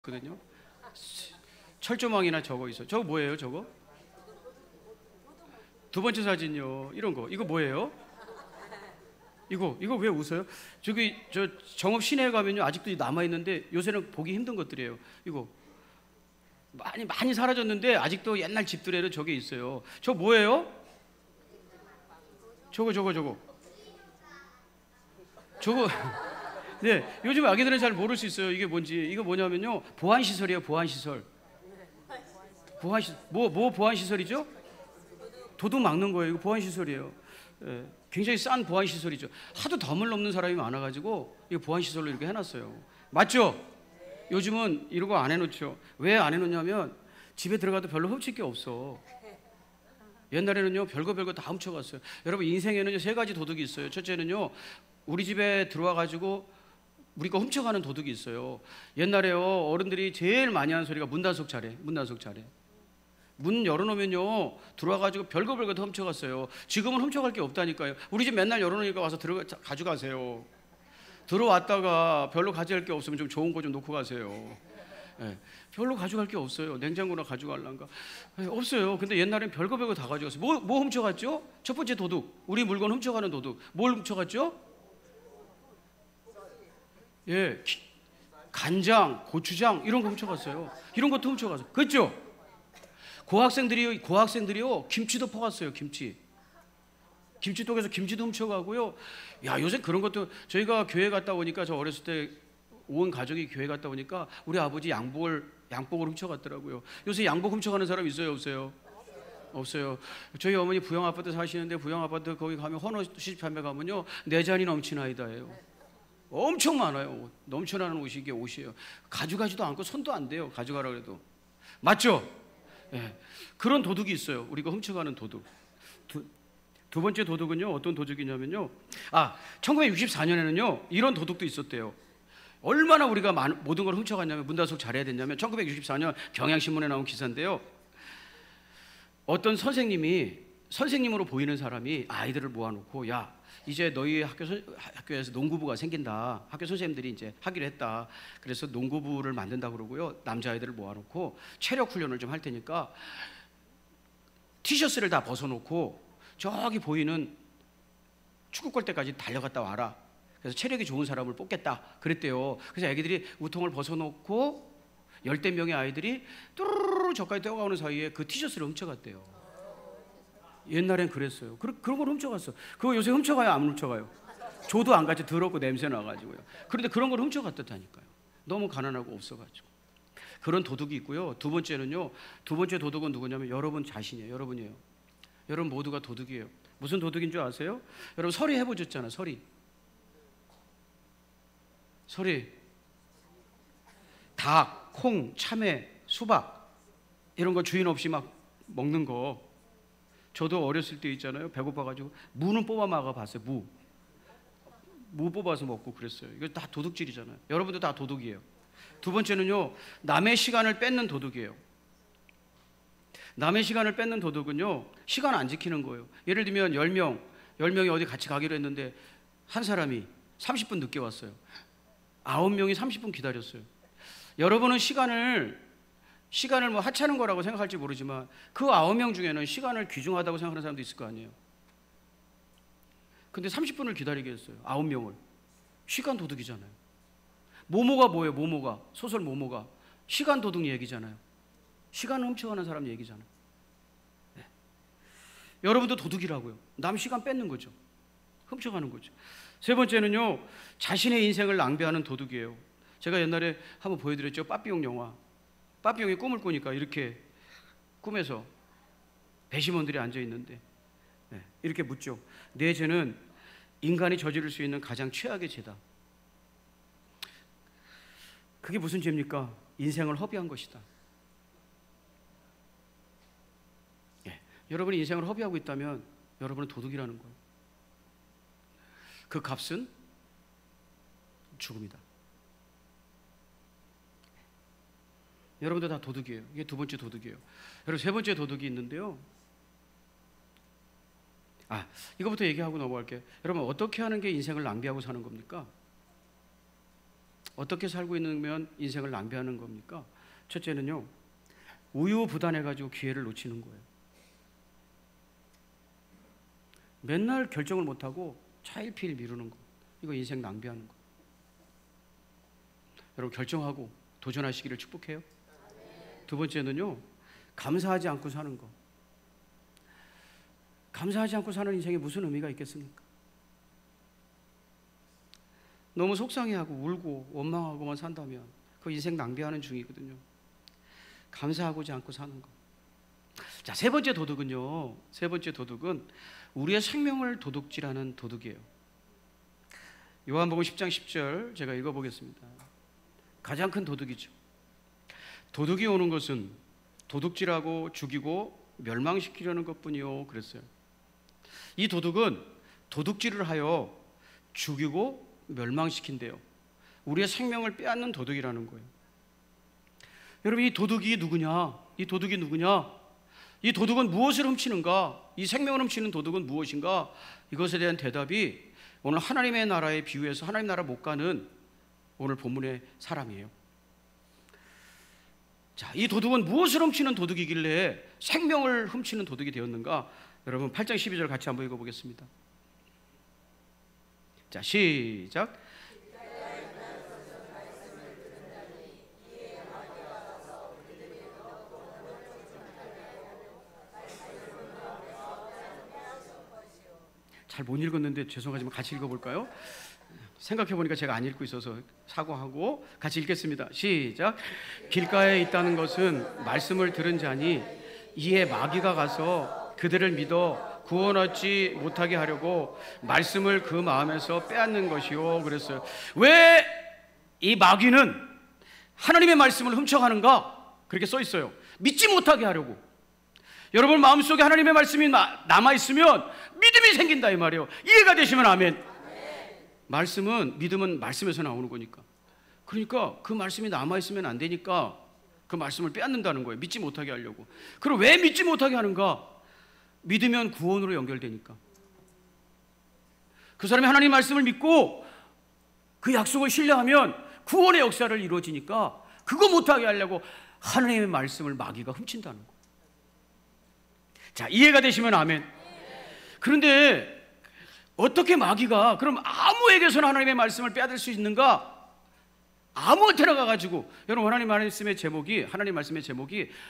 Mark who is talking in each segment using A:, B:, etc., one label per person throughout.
A: 거든요. 철조망이나 저거 있어. 저거 뭐예요? 저거? 두 번째 사진요. 이런 거. 이거 뭐예요? 이거 왜 웃어요? 저기 저 정읍 시내에 가면요 아직도 남아 있는데 요새는 보기 힘든 것들이에요. 이거 많이 사라졌는데 아직도 옛날 집들에는 저게 있어요. 저 뭐예요? 저거. 네, 요즘 아기들은 잘 모를 수 있어요. 이게 뭔지. 이거 뭐냐면요 보안시설이에요. 보안시설. 뭐 보안시설이죠? 도둑 막는 거예요. 이거 보안시설이에요. 예, 굉장히 싼 보안시설이죠. 하도 덤을 넘는 사람이 많아가지고 이거 보안시설로 이렇게 해놨어요. 맞죠? 요즘은 이런 거 안 해놓죠. 왜 안 해놓냐면 집에 들어가도 별로 훔칠 게 없어. 옛날에는요 별거 다 훔쳐갔어요. 여러분 인생에는요 세 가지 도둑이 있어요. 첫째는요 우리 집에 들어와가지고 우리 거 훔쳐가는 도둑이 있어요. 옛날에요 어른들이 제일 많이 하는 소리가 문단속 잘해. 문 열어놓으면요 들어와가지고 별거 다 훔쳐갔어요. 지금은 훔쳐갈 게 없다니까요. 우리 집 맨날 열어놓으니까 와서 가져가세요. 들어왔다가 별로 가져갈 게 없으면 좀 좋은 거 좀 놓고 가세요. 예, 별로 가져갈 게 없어요. 냉장고나 가져갈란가? 예, 없어요. 근데 옛날엔 별거 다 가져갔어요. 뭐 훔쳐갔죠? 첫 번째 도둑. 우리 물건 훔쳐가는 도둑. 뭘 훔쳐갔죠? 예, 간장, 고추장 이런 거 훔쳐갔어요. 이런 것도 훔쳐갔어요. 그렇죠? 고학생들이요 김치도 퍼갔어요. 김치독에서 김치도 훔쳐가고요. 야 요새 그런 것도 저희가 교회 갔다 오니까 저 어렸을 때 온 가족이 교회 갔다 오니까 우리 아버지 양복을 훔쳐갔더라고요. 요새 양복 훔쳐가는 사람 있어요, 없어요? 없어요. 저희 어머니 부영 아파트 사시는데 부영 아파트 거기 가면 헌옷 시집 판매 가면요 네 잔이 넘치나이다예요. 엄청 많아요. 넘쳐나는 옷이 이게 옷이에요. 가져가지도 않고 손도 안 대요. 가져가라 그래도. 맞죠? 예. 그런 도둑이 있어요. 우리가 훔쳐가는 도둑. 두 번째 도둑은요 어떤 도둑이냐면요 1964년에는요 이런 도둑도 있었대요. 얼마나 우리가 모든 걸 훔쳐갔냐면 문단속 잘해야 됐냐면 1964년 경향신문에 나온 기사인데요. 어떤 선생님으로 보이는 사람이 아이들을 모아놓고 야 이제 너희 학교에서 농구부가 생긴다. 학교 선생님들이 이제 하기로 했다. 그래서 농구부를 만든다 그러고요. 남자아이들을 모아놓고 체력 훈련을 좀 할 테니까 티셔츠를 다 벗어놓고 저기 보이는 축구골대까지 달려갔다 와라. 그래서 체력이 좋은 사람을 뽑겠다 그랬대요. 그래서 애기들이 우통을 벗어놓고 열댓 명의 아이들이 뚜루루루 저까지 뛰어가는 사이에 그 티셔츠를 훔쳐갔대요. 옛날엔 그랬어요. 그런 걸 훔쳐갔어. 그거 요새 훔쳐가요? 안 훔쳐가요? 조도 안 같이 더럽고 냄새 나가지고요. 그런데 그런 걸 훔쳐갔다니까요. 너무 가난하고 없어가지고. 그런 도둑이 있고요. 두 번째 도둑은 누구냐면 여러분 자신이에요. 여러분이에요. 여러분 모두가 도둑이에요. 무슨 도둑인 줄 아세요? 여러분 서리 해보셨잖아요. 서리. 닭, 콩, 참외, 수박 이런 거 주인 없이 막 먹는 거. 저도 어렸을 때 있잖아요. 배고파가지고 무는 뽑아 먹어봤어요. 무 뽑아서 먹고 그랬어요. 이거 다 도둑질이잖아요. 여러분도 다 도둑이에요. 두 번째는요 남의 시간을 뺏는 도둑이에요. 남의 시간을 뺏는 도둑은요 시간 안 지키는 거예요. 예를 들면 10명이 어디 같이 가기로 했는데 한 사람이 30분 늦게 왔어요. 9명이 30분 기다렸어요. 여러분은 시간을 뭐 하찮은 거라고 생각할지 모르지만 그 9명 중에는 시간을 귀중하다고 생각하는 사람도 있을 거 아니에요. 근데 30분을 기다리게 했어요. 9명을. 시간 도둑이잖아요. 모모가 뭐예요? 소설 모모가 시간 도둑 얘기잖아요. 시간 훔쳐가는 사람 얘기잖아요. 네. 여러분도 도둑이라고요. 남 시간 뺏는 거죠. 훔쳐가는 거죠. 세 번째는요 자신의 인생을 낭비하는 도둑이에요. 제가 옛날에 한번 보여드렸죠. 빠삐용 영화. 빠삐용이 꿈을 꾸니까 이렇게 꿈에서 배심원들이 앉아있는데 네, 이렇게 묻죠. 내 죄는 인간이 저지를 수 있는 가장 최악의 죄다. 그게 무슨 죄입니까? 인생을 허비한 것이다. 네, 여러분이 인생을 허비하고 있다면 여러분은 도둑이라는 거예요. 그 값은 죽음이다. 여러분들 다 도둑이에요. 이게 두 번째 도둑이에요. 여러분 세 번째 도둑이 있는데요. 이거부터 얘기하고 넘어갈게요. 여러분 어떻게 하는 게 인생을 낭비하고 사는 겁니까? 어떻게 살고 있으면 인생을 낭비하는 겁니까? 첫째는요, 우유부단해가지고 기회를 놓치는 거예요. 맨날 결정을 못하고 차일피일 미루는 거, 이거 인생 낭비하는 거. 여러분, 결정하고 도전하시기를 축복해요. 두 번째는요, 감사하지 않고 사는 거. 감사하지 않고 사는 인생에 무슨 의미가 있겠습니까? 너무 속상해하고 울고 원망하고만 산다면 그 인생 낭비하는 중이거든요. 감사하고자 않고 사는 거. 자, 세 번째 도둑은요, 세 번째 도둑은 우리의 생명을 도둑질하는 도둑이에요. 요한복음 10장 10절 제가 읽어보겠습니다. 가장 큰 도둑이죠. 도둑이 오는 것은 도둑질하고 죽이고 멸망시키려는 것뿐이요, 그랬어요. 이 도둑은 도둑질을 하여 죽이고 멸망시킨대요. 우리의 생명을 빼앗는 도둑이라는 거예요. 여러분, 이 도둑이 누구냐? 이 도둑이 누구냐? 이 도둑은 무엇을 훔치는가? 이 생명을 훔치는 도둑은 무엇인가? 이것에 대한 대답이 오늘 하나님의 나라에 비유해서 하나님 나라 못 가는 오늘 본문의 사람이에요. 자, 이 도둑은 무엇을 훔치는 도둑이길래 생명을 훔치는 도둑이 되었는가? 여러분, 8장 12절 같이 한번 읽어보겠습니다. 자, 시작. 잘 못 읽었는데 죄송하지만 같이 읽어볼까요? 생각해보니까 제가 안 읽고 있어서 사과하고 같이 읽겠습니다. 시작. 길가에 있다는 것은 말씀을 들은 자니 이에 마귀가 가서 그들을 믿어 구원 얻지 못하게 하려고 말씀을 그 마음에서 빼앗는 것이요, 그랬어요. 왜 이 마귀는 하나님의 말씀을 훔쳐가는가? 그렇게 써 있어요. 믿지 못하게 하려고. 여러분 마음속에 하나님의 말씀이 남아있으면 믿음이 생긴다 이 말이에요. 이해가 되시면 아멘. 말씀은, 믿음은 말씀에서 나오는 거니까. 그러니까 그 말씀이 남아있으면 안 되니까 그 말씀을 빼앗는다는 거예요. 믿지 못하게 하려고. 그럼 왜 믿지 못하게 하는가? 믿으면 구원으로 연결되니까. 그 사람이 하나님 말씀을 믿고 그 약속을 신뢰하면 구원의 역사를 이루어지니까 그거 못하게 하려고 하나님의 말씀을 마귀가 훔친다는 거예요. 자, 이해가 되시면 아멘. 그런데 어떻게 마귀가 그럼 아무에게서나 하나님의 말씀을 빼앗을 수 있는가? 아무한테나 가가지고, 여러분 하나님 말씀의 제목이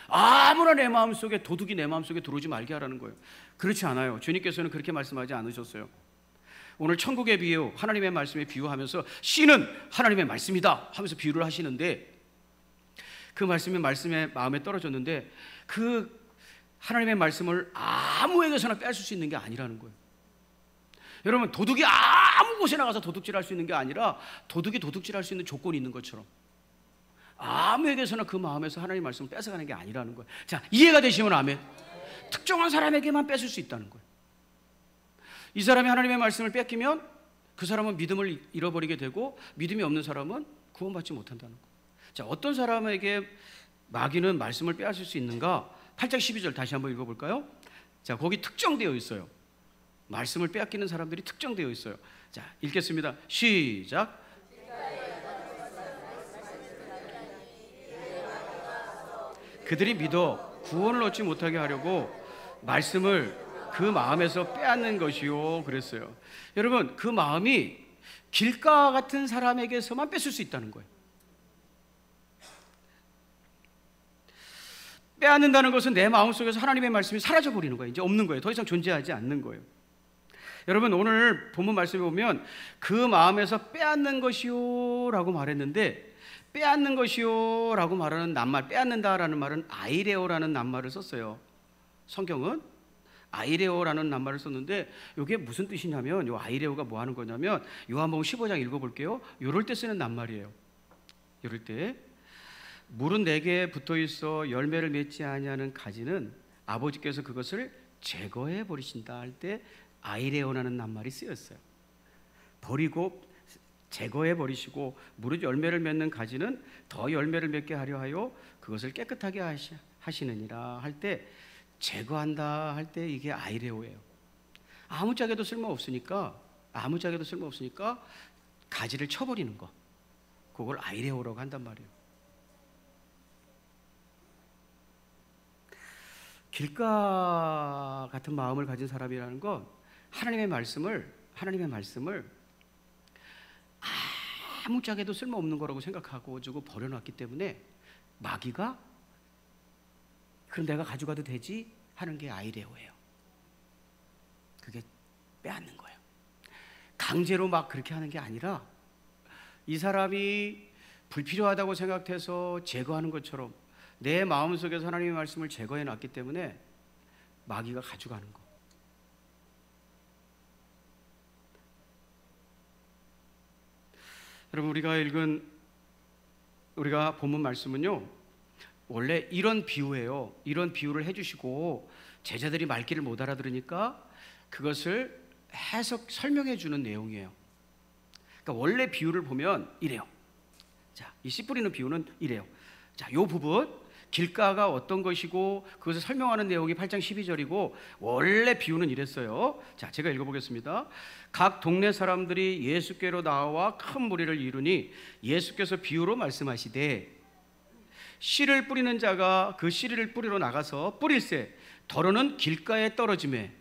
A: 아무나 내 마음속에, 도둑이 내 마음속에 들어오지 말게 하라는 거예요. 그렇지 않아요. 주님께서는 그렇게 말씀하지 않으셨어요. 오늘 천국의 비유, 하나님의 말씀에 비유하면서 씨는 하나님의 말씀이다 하면서 비유를 하시는데, 그 말씀의 마음에 떨어졌는데 그 하나님의 말씀을 아무에게서나 빼앗을 수 있는 게 아니라는 거예요. 여러분, 도둑이 아무 곳에 나가서 도둑질할 수 있는 게 아니라 도둑이 도둑질할 수 있는 조건이 있는 것처럼 아무에게서나 그 마음에서 하나님의 말씀을 뺏어가는 게 아니라는 거예요. 자, 이해가 되시면 아멘. 특정한 사람에게만 뺏을 수 있다는 거예요. 이 사람이 하나님의 말씀을 뺏기면 그 사람은 믿음을 잃어버리게 되고 믿음이 없는 사람은 구원받지 못한다는 거예요. 자, 어떤 사람에게 마귀는 말씀을 빼앗을 수 있는가? 8장 12절 다시 한번 읽어볼까요? 자, 거기 특정되어 있어요. 말씀을 빼앗기는 사람들이 특정되어 있어요. 자, 읽겠습니다. 시작. 그들이 믿어 구원을 얻지 못하게 하려고 말씀을 그 마음에서 빼앗는 것이요, 그랬어요. 여러분, 그 마음이 길가 같은 사람에게서만 뺏을 수 있다는 거예요. 빼앗는다는 것은 내 마음속에서 하나님의 말씀이 사라져버리는 거예요. 이제 없는 거예요. 더 이상 존재하지 않는 거예요. 여러분, 오늘 본문 말씀에 보면 그 마음에서 빼앗는 것이요 라고 말했는데, 빼앗는 것이요 라고 말하는 낱말, 빼앗는다라는 말은 아이레오라는 낱말을 썼어요. 성경은 아이레오라는 낱말을 썼는데, 이게 무슨 뜻이냐면, 이 아이레오가 뭐 하는 거냐면, 요한복음 15장 읽어볼게요. 요럴 때 쓰는 낱말이에요. 요럴 때, 물은 내게 붙어 있어 열매를 맺지 아니하는 가지는 아버지께서 그것을 제거해 버리신다 할 때 아이레오라는 낱말이 쓰였어요. 버리고 제거해 버리시고 무릇 열매를 맺는 가지는 더 열매를 맺게 하려 하여 그것을 깨끗하게 하시느니라 할 때, 제거한다 할 때 이게 아이레오예요. 아무짝에도 쓸모없으니까 가지를 쳐버리는 거. 그걸 아이레오라고 한단 말이에요. 길가 같은 마음을 가진 사람이라는 건 하나님의 말씀을 아무짝에도 쓸모없는 거라고 생각하고 주고 버려놨기 때문에 마귀가 그럼 내가 가져가도 되지 하는 게 아이레오예요. 그게 빼앗는 거예요. 강제로 막 그렇게 하는 게 아니라 이 사람이 불필요하다고 생각해서 제거하는 것처럼 내 마음속에서 하나님의 말씀을 제거해 놨기 때문에 마귀가 가져가는 거. 여러분, 우리가 본문 말씀은요, 원래 이런 비유예요. 이런 비유를 해주시고 제자들이 말귀를 못 알아들으니까 그것을 설명해 주는 내용이에요. 그러니까 원래 비유를 보면 이래요. 자, 이 씨 뿌리는 비유는 이래요. 자, 이 부분 길가가 어떤 것이고 그것을 설명하는 내용이 8장 12절이고 원래 비유는 이랬어요. 자, 제가 읽어보겠습니다. 각 동네 사람들이 예수께로 나와 큰 무리를 이루니 예수께서 비유로 말씀하시되 씨를 뿌리는 자가 그 씨를 뿌리러 나가서 뿌릴새 더러는 길가에 떨어지매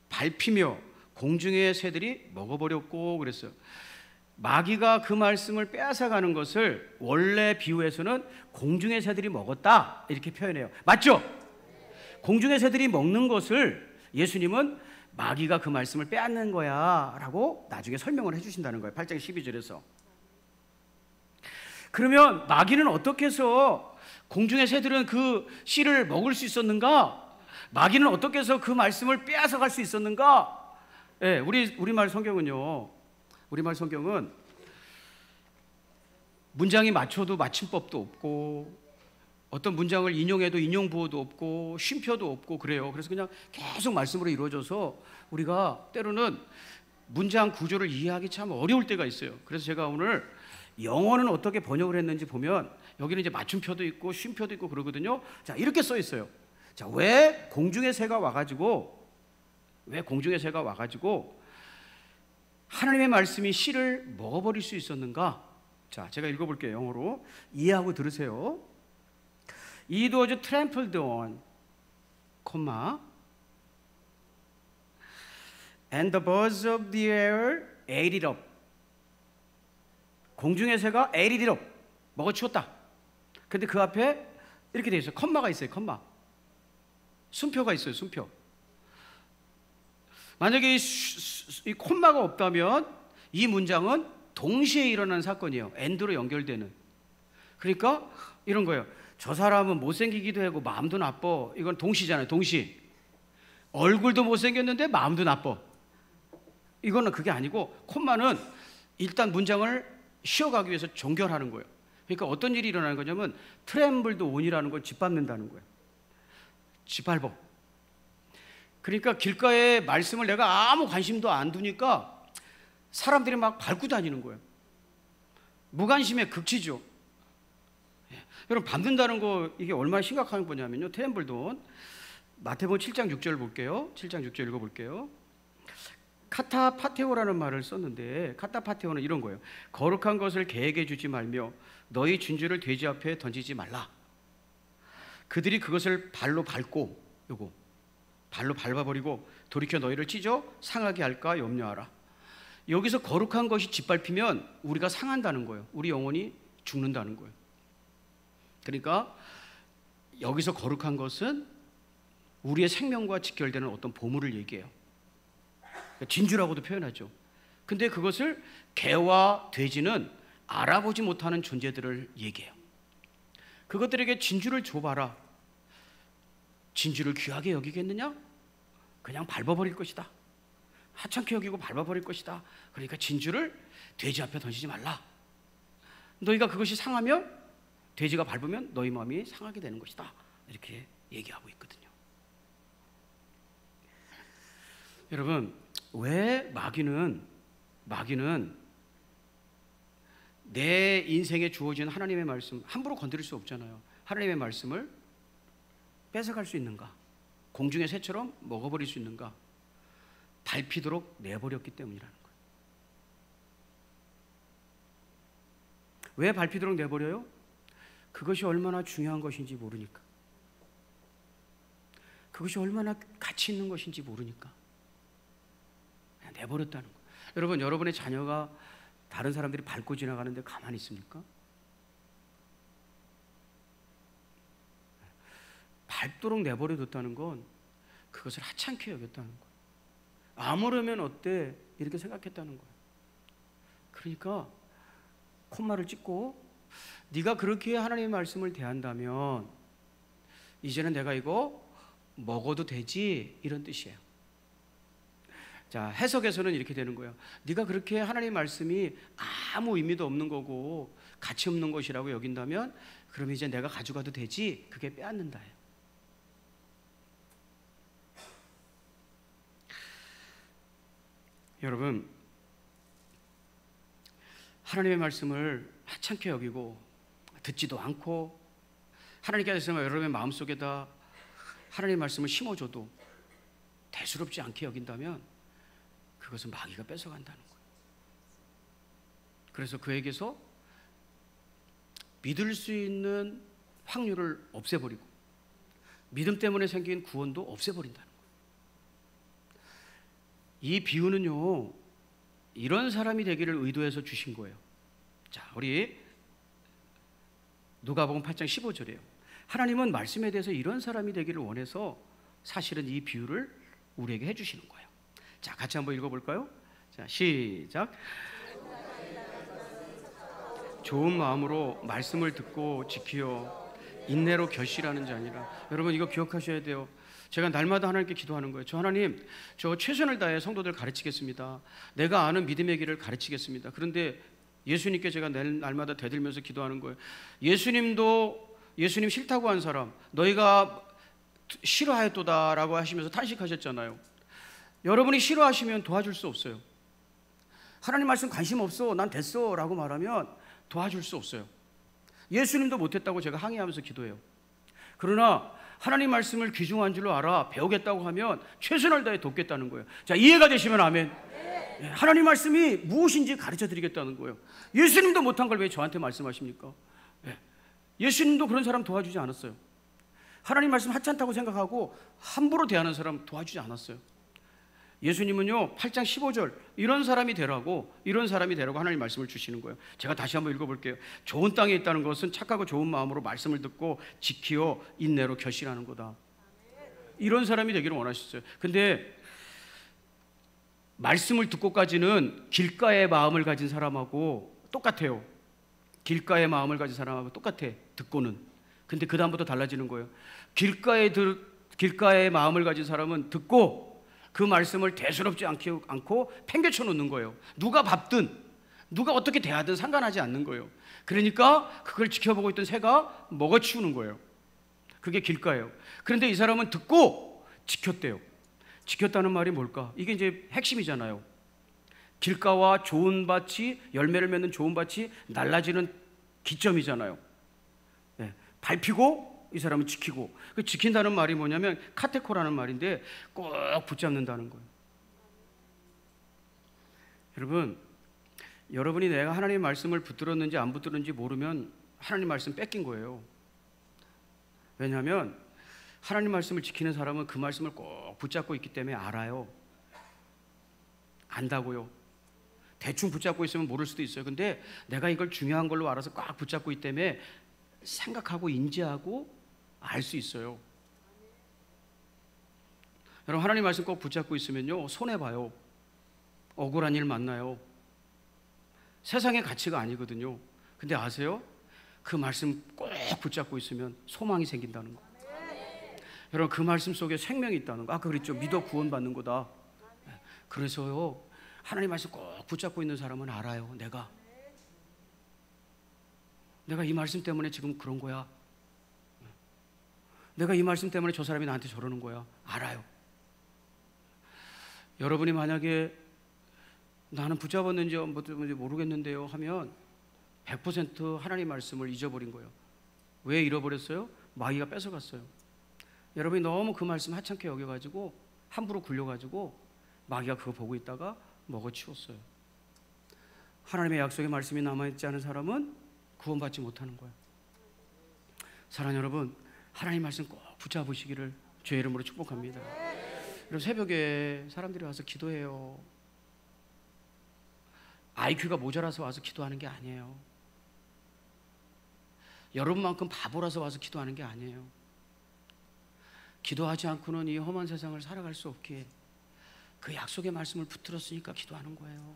A: 밟히며 공중의 새들이 먹어버렸고 그랬어요. 마귀가 그 말씀을 빼앗아가는 것을 원래 비유에서는 공중의 새들이 먹었다 이렇게 표현해요. 맞죠? 공중의 새들이 먹는 것을 예수님은 마귀가 그 말씀을 빼앗는 거야 라고 나중에 설명을 해주신다는 거예요. 8장 12절에서. 그러면 마귀는 어떻게 해서 공중의 새들은 그 씨를 먹을 수 있었는가? 마귀는 어떻게 해서 그 말씀을 빼앗아갈 수 있었는가? 네, 우리말 성경은요, 우리말 성경은 문장이 맞춰도 맞춤법도 없고 어떤 문장을 인용해도 인용부호도 없고 쉼표도 없고 그래요. 그래서 그냥 계속 말씀으로 이루어져서 우리가 때로는 문장 구조를 이해하기 참 어려울 때가 있어요. 그래서 제가 오늘 영어는 어떻게 번역을 했는지 보면 여기는 이제 맞춤표도 있고 쉼표도 있고 그러거든요. 자, 이렇게 써 있어요. 자, 왜 공중의 새가 와가지고 하나님의 말씀이 씨를 먹어버릴 수 있었는가? 자, 제가 읽어볼게요. 영어로 이해하고 들으세요. It was trampled on, and the birds of the air ate it up. 공중의 새가 ate it up, 먹어치웠다. 근데 그 앞에 이렇게 되어 있어요. 컴마가 있어요. 컴마. 순표가 있어요. 순표. 만약에 이 콤마가 없다면 이 문장은 동시에 일어나는 사건이에요. 엔드로 연결되는. 그러니까 이런 거예요. 저 사람은 못생기기도 하고 마음도 나빠. 이건 동시잖아요. 동시. 얼굴도 못생겼는데 마음도 나빠. 이거는 그게 아니고 콤마는 일단 문장을 쉬어가기 위해서 종결하는 거예요. 그러니까 어떤 일이 일어나는 거냐면 트램블드 온이라는 걸 짓밟는다는 거예요. 짓밟어. 그러니까 길가에 말씀을 내가 아무 관심도 안 두니까 사람들이 막 밟고 다니는 거예요. 무관심의 극치죠. 여러분, 밟는다는 거 이게 얼마나 심각한 거냐면요. 트램블돈 마태복음 7장 6절 볼게요. 7장 6절 읽어볼게요. 카타파테오라는 말을 썼는데 카타파테오는 이런 거예요. 거룩한 것을 개에게 주지 말며 너희 진주를 돼지 앞에 던지지 말라. 그들이 그것을 발로 밟고 발로 밟아버리고 돌이켜 너희를 찢어 상하게 할까 염려하라. 여기서 거룩한 것이 짓밟히면 우리가 상한다는 거예요. 우리 영혼이 죽는다는 거예요. 그러니까 여기서 거룩한 것은 우리의 생명과 직결되는 어떤 보물을 얘기해요. 진주라고도 표현하죠. 근데 그것을 개와 돼지는 알아보지 못하는 존재들을 얘기해요. 그것들에게 진주를 줘봐라. 진주를 귀하게 여기겠느냐? 그냥 밟아버릴 것이다. 하찮게 여기고 밟아버릴 것이다. 그러니까 진주를 돼지 앞에 던지지 말라. 너희가 그것이 상하면 돼지가 밟으면 너희 마음이 상하게 되는 것이다. 이렇게 얘기하고 있거든요. 여러분, 왜 마귀는 내 인생에 주어진 하나님의 말씀 함부로 건드릴 수 없잖아요. 하나님의 말씀을 뺏어갈 수 있는가? 공중의 새처럼 먹어버릴 수 있는가? 밟히도록 내버렸기 때문이라는 거예요. 왜 밟히도록 내버려요? 그것이 얼마나 중요한 것인지 모르니까. 그것이 얼마나 가치 있는 것인지 모르니까 그냥 내버렸다는 거예요. 여러분, 여러분의 자녀가 다른 사람들이 밟고 지나가는데 가만히 있습니까? 밟도록 내버려뒀다는 건 그것을 하찮게 여겼다는 거예요. 아무르면 어때? 이렇게 생각했다는 거예요. 그러니까 콧말을 찍고 네가 그렇게 하나님의 말씀을 대한다면 이제는 내가 이거 먹어도 되지, 이런 뜻이에요. 자, 해석에서는 이렇게 되는 거예요. 네가 그렇게 하나님의 말씀이 아무 의미도 없는 거고 가치 없는 것이라고 여긴다면 그럼 이제 내가 가져가도 되지, 그게 빼앗는다예요. 여러분, 하나님의 말씀을 하찮게 여기고 듣지도 않고 하나님께서 여러분의 마음속에다 하나님의 말씀을 심어줘도 대수롭지 않게 여긴다면 그것은 마귀가 뺏어간다는 거예요. 그래서 그에게서 믿을 수 있는 확률을 없애버리고 믿음 때문에 생긴 구원도 없애버린다는 거예요. 이 비유는요, 이런 사람이 되기를 의도해서 주신 거예요. 자, 우리 누가복음 8장 15절이에요. 하나님은 말씀에 대해서 이런 사람이 되기를 원해서 사실은 이 비유를 우리에게 해주시는 거예요. 자, 같이 한번 읽어볼까요? 자, 시작. 좋은 마음으로 말씀을 듣고 지키어 인내로 결실하는 자니라. 여러분, 이거 기억하셔야 돼요. 제가 날마다 하나님께 기도하는 거예요. 저 하나님, 저 최선을 다해 성도들 가르치겠습니다. 내가 아는 믿음의 길을 가르치겠습니다. 그런데 예수님께 제가 날마다 대들면서 기도하는 거예요. 예수님 싫다고 한 사람, 너희가 싫어하였도다라고 하시면서 탄식하셨잖아요. 여러분이 싫어하시면 도와줄 수 없어요. 하나님 말씀 관심 없어, 난 됐어 라고 말하면 도와줄 수 없어요. 예수님도 못했다고 제가 항의하면서 기도해요. 그러나 하나님 말씀을 귀중한 줄로 알아 배우겠다고 하면 최선을 다해 돕겠다는 거예요. 자, 이해가 되시면 아멘. 하나님 말씀이 무엇인지 가르쳐 드리겠다는 거예요. 예수님도 못한 걸 왜 저한테 말씀하십니까? 예수님도 그런 사람 도와주지 않았어요. 하나님 말씀 하찮다고 생각하고 함부로 대하는 사람 도와주지 않았어요. 예수님은요 8장 15절 이런 사람이 되라고 하나님 말씀을 주시는 거예요. 제가 다시 한번 읽어볼게요. 좋은 땅에 있다는 것은 착하고 좋은 마음으로 말씀을 듣고 지키어 인내로 결실하는 거다. 이런 사람이 되기를 원하셨어요. 근데 말씀을 듣고까지는 길가의 마음을 가진 사람하고 똑같아요. 길가의 마음을 가진 사람하고 똑같아, 듣고는. 근데 그 다음부터 달라지는 거예요. 길가의 마음을 가진 사람은 듣고 그 말씀을 대수롭지 않고 팽개쳐 놓는 거예요. 누가 밟든 누가 어떻게 대하든 상관하지 않는 거예요. 그러니까 그걸 지켜보고 있던 새가 먹어치우는 거예요. 그게 길가예요. 그런데 이 사람은 듣고 지켰대요. 지켰다는 말이 뭘까? 이게 이제 핵심이잖아요. 길가와 좋은 밭이, 열매를 맺는 좋은 밭이 날라지는 기점이잖아요. 네. 밟히고 이 사람은 지키고. 그 지킨다는 말이 뭐냐면 카테코라는 말인데 꼭 붙잡는다는 거예요. 여러분이 내가 하나님의 말씀을 붙들었는지 안 붙들었는지 모르면 하나님 말씀 뺏긴 거예요. 왜냐하면 하나님 말씀을 지키는 사람은 그 말씀을 꼭 붙잡고 있기 때문에 알아요. 안다고요. 대충 붙잡고 있으면 모를 수도 있어요. 근데 내가 이걸 중요한 걸로 알아서 꽉 붙잡고 있기 때문에 생각하고 인지하고 알 수 있어요. 여러분, 하나님 말씀 꼭 붙잡고 있으면요 손해봐요. 억울한 일 만나요. 세상의 가치가 아니거든요. 근데 아세요? 그 말씀 꼭 붙잡고 있으면 소망이 생긴다는 거. 여러분, 그 말씀 속에 생명이 있다는 거. 아까 그랬죠. 믿어 구원받는 거다. 그래서요 하나님 말씀 꼭 붙잡고 있는 사람은 알아요. 내가 이 말씀 때문에 지금 그런 거야. 내가 이 말씀 때문에 저 사람이 나한테 저러는 거야. 알아요. 여러분이 만약에 나는 붙잡았는지 모르겠는데요 하면 100% 하나님 말씀을 잊어버린 거예요. 왜 잃어버렸어요? 마귀가 뺏어갔어요. 여러분이 너무 그 말씀 하찮게 여겨가지고 함부로 굴려가지고 마귀가 그거 보고 있다가 먹어치웠어요. 하나님의 약속의 말씀이 남아있지 않은 사람은 구원받지 못하는 거예요. 사랑하는 여러분, 하나님 말씀 꼭 붙잡으시기를 주의 이름으로 축복합니다. 여러분, 새벽에 사람들이 와서 기도해요. IQ가 모자라서 와서 기도하는 게 아니에요. 여러분만큼 바보라서 와서 기도하는 게 아니에요. 기도하지 않고는 이 험한 세상을 살아갈 수 없기에 그 약속의 말씀을 붙들었으니까 기도하는 거예요.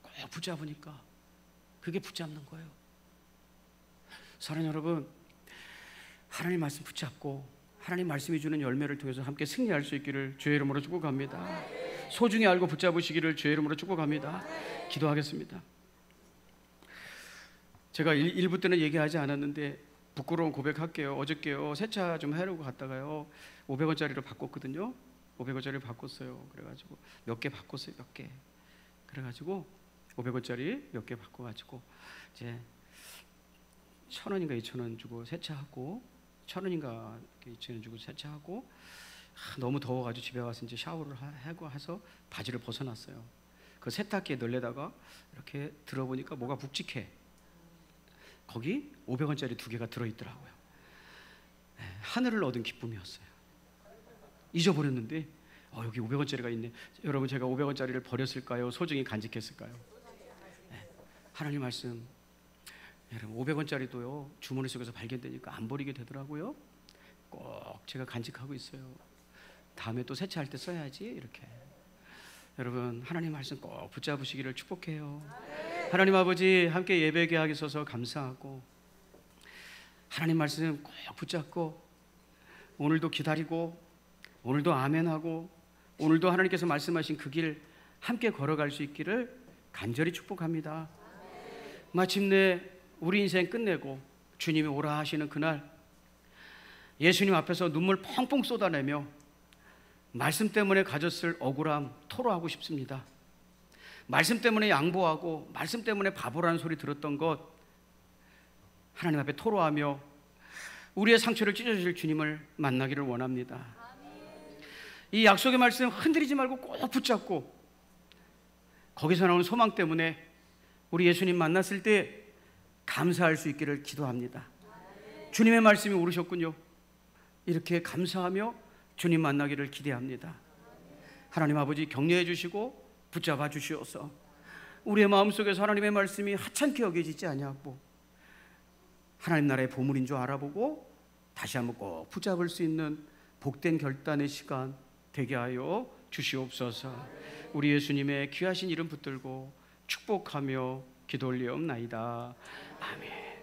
A: 꼭 붙잡으니까 그게 붙잡는 거예요. 사랑하는 여러분, 하나님 말씀 붙잡고 하나님 말씀이 주는 열매를 통해서 함께 승리할 수 있기를 주의 이름으로 축복합니다. 소중히 알고 붙잡으시기를 주의 이름으로 축복합니다. 기도하겠습니다. 제가 1부 때는 얘기하지 않았는데 부끄러운 고백할게요. 어저께요, 세차 좀 하려고 갔다가요 500원짜리로 바꿨거든요. 500원짜리를 바꿨어요. 그래가지고 몇 개 바꿨어요. 몇 개. 그래가지고 500원짜리 몇 개 바꿔가지고 이제 1,000원인가 2,000원 주고 세차하고 1,000원인가 2,000원 주고 세차하고 너무 더워가지고 집에 와서 이제 샤워를 하고 해서 바지를 벗어놨어요. 그 세탁기에 널려다가 이렇게 들어보니까 뭐가 묵직해. 거기 500원짜리 2개가 들어있더라고요. 하늘을 얻은 기쁨이었어요. 잊어버렸는데 여기 500원짜리가 있네. 여러분, 제가 500원짜리를 버렸을까요? 소중히 간직했을까요? 하나님 말씀, 여러분 500원짜리도요 주머니 속에서 발견되니까 안 버리게 되더라고요. 꼭 제가 간직하고 있어요. 다음에 또 세차할 때 써야지 이렇게. 여러분, 하나님 말씀 꼭 붙잡으시기를 축복해요. 하나님 아버지, 함께 예배하게 하셔서 감사하고 하나님 말씀 꼭 붙잡고 오늘도 기다리고 오늘도 아멘하고 오늘도 하나님께서 말씀하신 그 길 함께 걸어갈 수 있기를 간절히 축복합니다. 마침내 우리 인생 끝내고 주님이 오라 하시는 그날 예수님 앞에서 눈물 펑펑 쏟아내며 말씀 때문에 가졌을 억울함 토로하고 싶습니다. 말씀 때문에 양보하고 말씀 때문에 바보라는 소리 들었던 것 하나님 앞에 토로하며 우리의 상처를 찢어주실 주님을 만나기를 원합니다. 이 약속의 말씀 흔들리지 말고 꼭 붙잡고 거기서 나오는 소망 때문에 우리 예수님 만났을 때 감사할 수 있기를 기도합니다. 주님의 말씀이 오르셨군요. 이렇게 감사하며 주님 만나기를 기대합니다. 하나님 아버지, 격려해 주시고 붙잡아 주시옵소서. 우리의 마음속에서 하나님의 말씀이 하찮게 여겨지지 아니하고 하나님 나라의 보물인 줄 알아보고 다시 한번 꼭 붙잡을 수 있는 복된 결단의 시간 되게 하여 주시옵소서. 우리 예수님의 귀하신 이름 붙들고 축복하며 기도 올리옵나이다. 아멘.